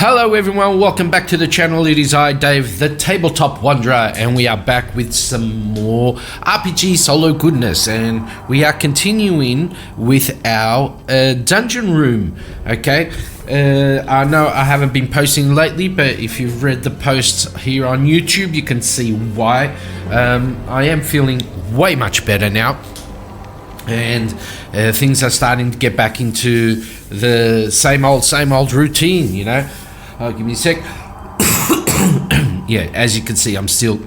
Hello everyone, welcome back to the channel. It is I, Dave, the Tabletop Wanderer, and we are back with some more RPG solo goodness, and we are continuing with our dungeon room, okay? I know I haven't been posting lately, but if you've read the posts here on YouTube, you can see why. I am feeling way much better now, and things are starting to get back into the same old routine, you know. Give me a sec. Yeah, as you can see, I'm still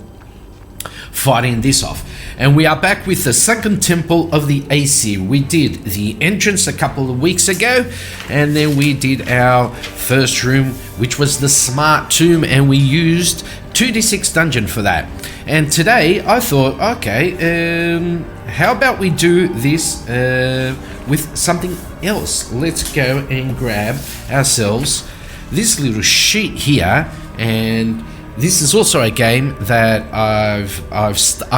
fighting this off. And we are back with the Sunken Temple of the Aesir. We did the entrance a couple of weeks ago, and then we did our first room, which was the Smart Tomb, and we used 2d6 dungeon for that. And today I thought, okay, how about we do this with something else? Let's go and grab ourselves this little sheet here, and this is also a game that I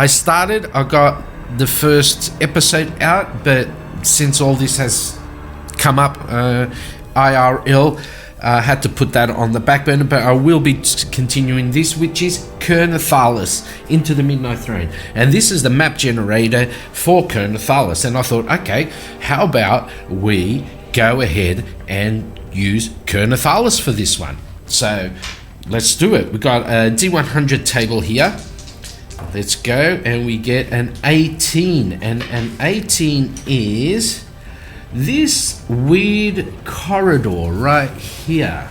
started. I got the first episode out, but since all this has come up IRL, I had to put that on the back burner, but I will be continuing this, which is Kernathalis, Into the Midnight Throne. And this is the map generator for Kernathalis. And I thought, okay, how about we go ahead and use Kernathalis for this one? So let's do it. We got a D100 table here. Let's go, and we get an 18. And an 18 is this weird corridor right here.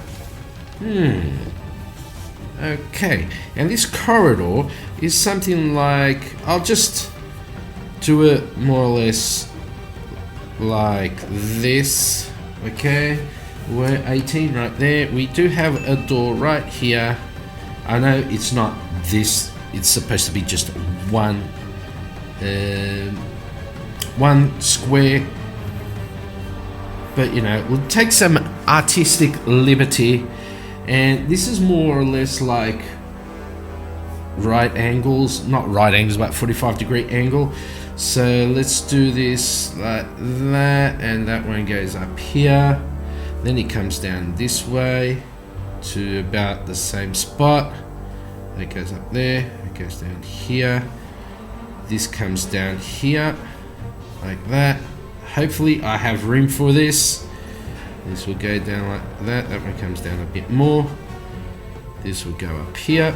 Okay, and this corridor is something like, I'll just do it more or less like this. Okay, we're 18 right there. We do have a door right here. I know it's not this, it's supposed to be just one square, but you know, we'll take some artistic liberty, and this is more or less like right angles, not right angles, but 45-degree angle. So let's do this like that, and that one goes up here, then it comes down this way to about the same spot. It goes up there, it goes down here, this comes down here like that. Hopefully I have room for this. This will go down like that. That one comes down a bit more. This will go up here.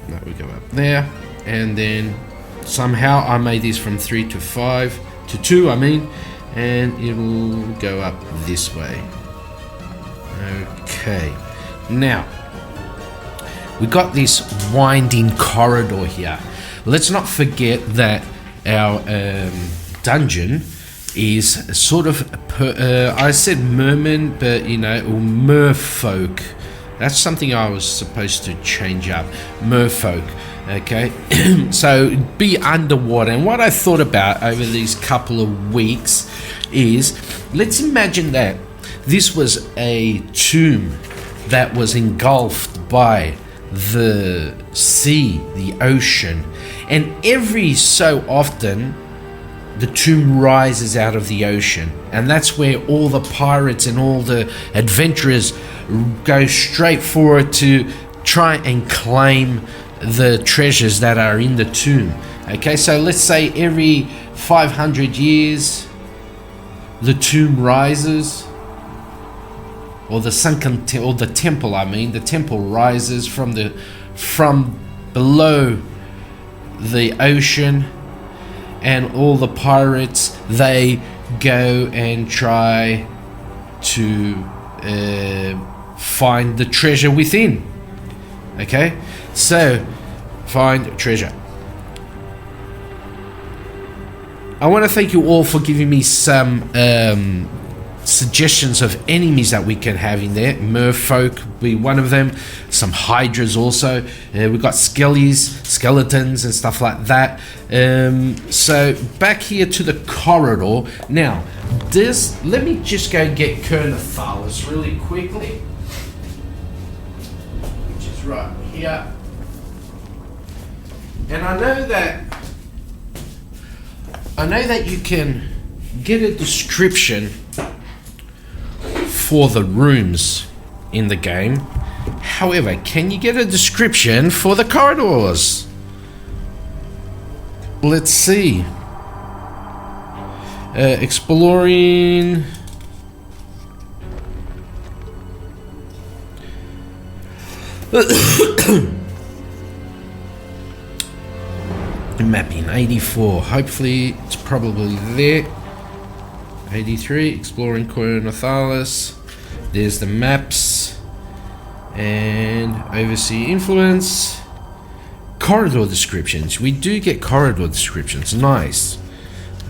That will go up there. And then somehow I made this from 3 to 5 to 2, I mean, and it'll go up this way. Okay. Now, we got this winding corridor here. Let's not forget that our dungeon is sort of, I said merman, but you know, or merfolk. That's something I was supposed to change up. Merfolk, okay? So be underwater. And what I thought about over these couple of weeks is, let's imagine that this was a tomb that was engulfed by the sea, the ocean, and every so often the tomb rises out of the ocean, and that's where all the pirates and all the adventurers go straight for it to try and claim the treasures that are in the tomb. Okay, so let's say every 500 years the tomb rises, or the sunken or the temple, I mean, the temple rises from below the ocean, and all the pirates, they go and try to find the treasure within. Okay, so find treasure. I want to thank you all for giving me some suggestions of enemies that we can have in there. Merfolk be one of them, some hydras also. We've got skeletons and stuff like that. So back here to the corridor. Now, let me just go get Kernathalis really quickly, which is right here. And I know that you can get a description for the rooms in the game, However, can you get a description for the corridors? Let's see. Exploring. Mapping 84. Hopefully it's probably there. 83. Exploring Corridor Nathalis. There's the maps. And oversee influence. Corridor descriptions. We do get corridor descriptions. Nice.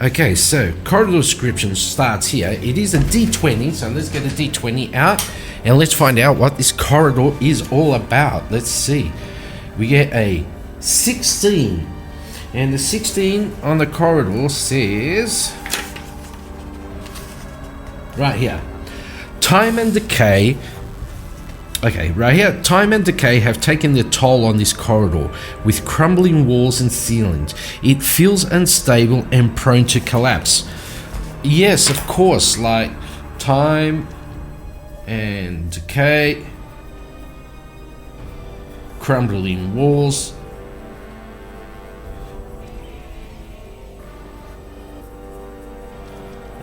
Okay, so corridor description starts here. It is a D20, so let's get a D20 out and let's find out what this corridor is all about. Let's see. We get a 16, and the 16 on the corridor says right here, time and decay. Okay, right here, time and decay have taken their toll on this corridor, with crumbling walls and ceilings. It feels unstable and prone to collapse. Yes, of course, like time and decay, crumbling walls.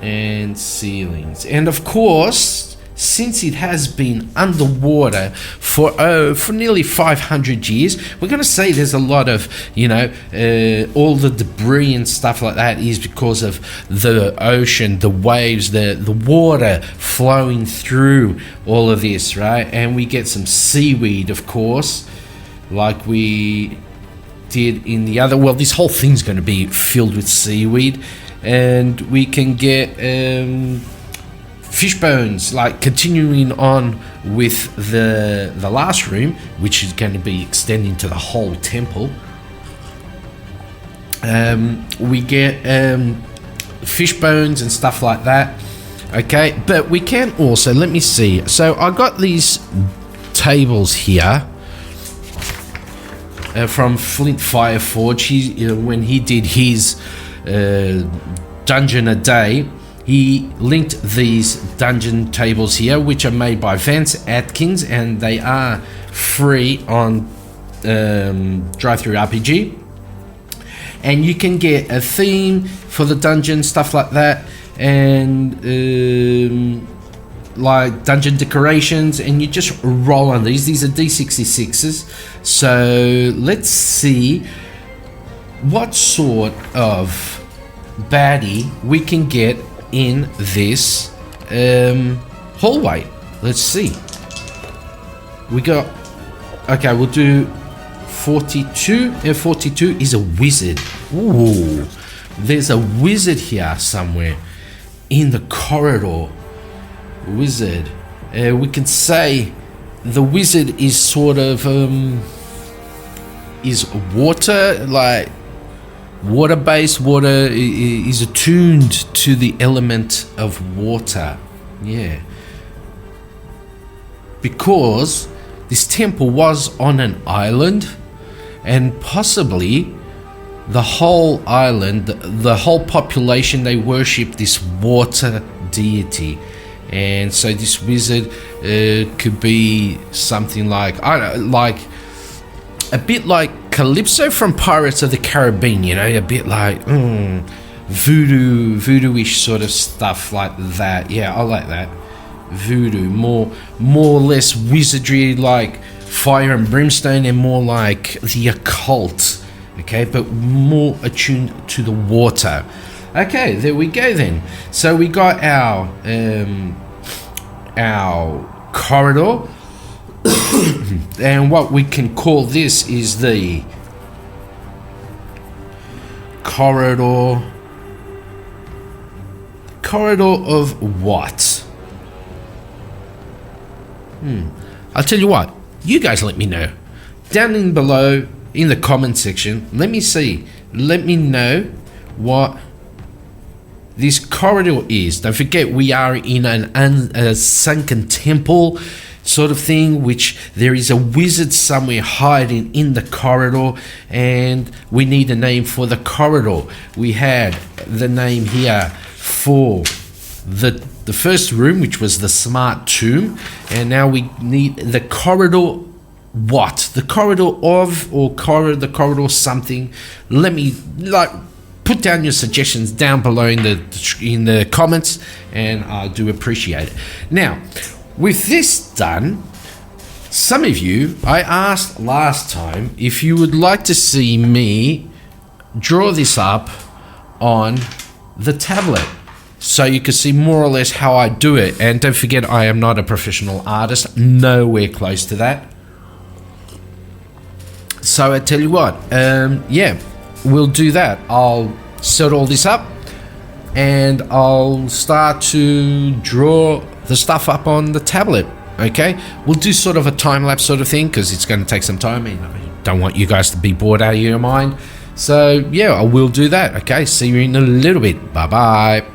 And ceilings. And of course, since it has been underwater for nearly 500 years, we're going to say there's a lot of, all the debris and stuff like that is because of the ocean, the waves, the water flowing through all of this, right? And we get some seaweed, of course, like we did in the other. Well, this whole thing's going to be filled with seaweed, and we can get fish bones, like continuing on with the last room, which is going to be extending to the whole temple. We get fish bones and stuff like that. Okay, but we can also, let me see. So I got these tables here from Flint Fireforge. When he did his dungeon a day, he linked these dungeon tables here, which are made by Vance Atkins, and they are free on DriveThruRPG. And you can get a theme for the dungeon, stuff like that, and like dungeon decorations, and you just roll on these. These are D66s. So let's see what sort of baddie we can get in this hallway. Let's see. We got, okay, we'll do 42. 42 is a wizard. Ooh, there's a wizard here somewhere in the corridor. Wizard. We can say the wizard is sort of is water, like water-based. Water is attuned to the element of water. Yeah. Because this temple was on an island, and possibly the whole island, the whole population, they worship this water deity. And so this wizard could be something like, I don't know, like a bit like Calypso from Pirates of the Caribbean, a bit like voodoo-ish sort of stuff like that. Yeah, I like that. Voodoo, more or less wizardry, like fire and brimstone, and more like the occult, okay, but more attuned to the water. Okay, there we go then. So we got our corridor, and what we can call this is the corridor of what? I'll tell you what, you guys let me know down in below in the comment section. Let me know what this corridor is. Don't forget, we are in a sunken temple sort of thing, which there is a wizard somewhere hiding in the corridor, and we need a name for the corridor. We had the name here for the first room, which was the smart tomb, and now we need the corridor. What? The corridor of, or the corridor something. Let me put down your suggestions down below in the comments, and I do appreciate it. Now, with this done, some of you, I asked last time if you would like to see me draw this up on the tablet, so you can see more or less how I do it. And don't forget, I am not a professional artist, nowhere close to that. So I tell you what, yeah, we'll do that. I'll set all this up and I'll start to draw the stuff up on the tablet. Okay, we'll do sort of a time-lapse sort of thing because it's going to take some time. I don't want you guys to be bored out of your mind. So yeah, I will do that. Okay, see you in a little bit. Bye bye.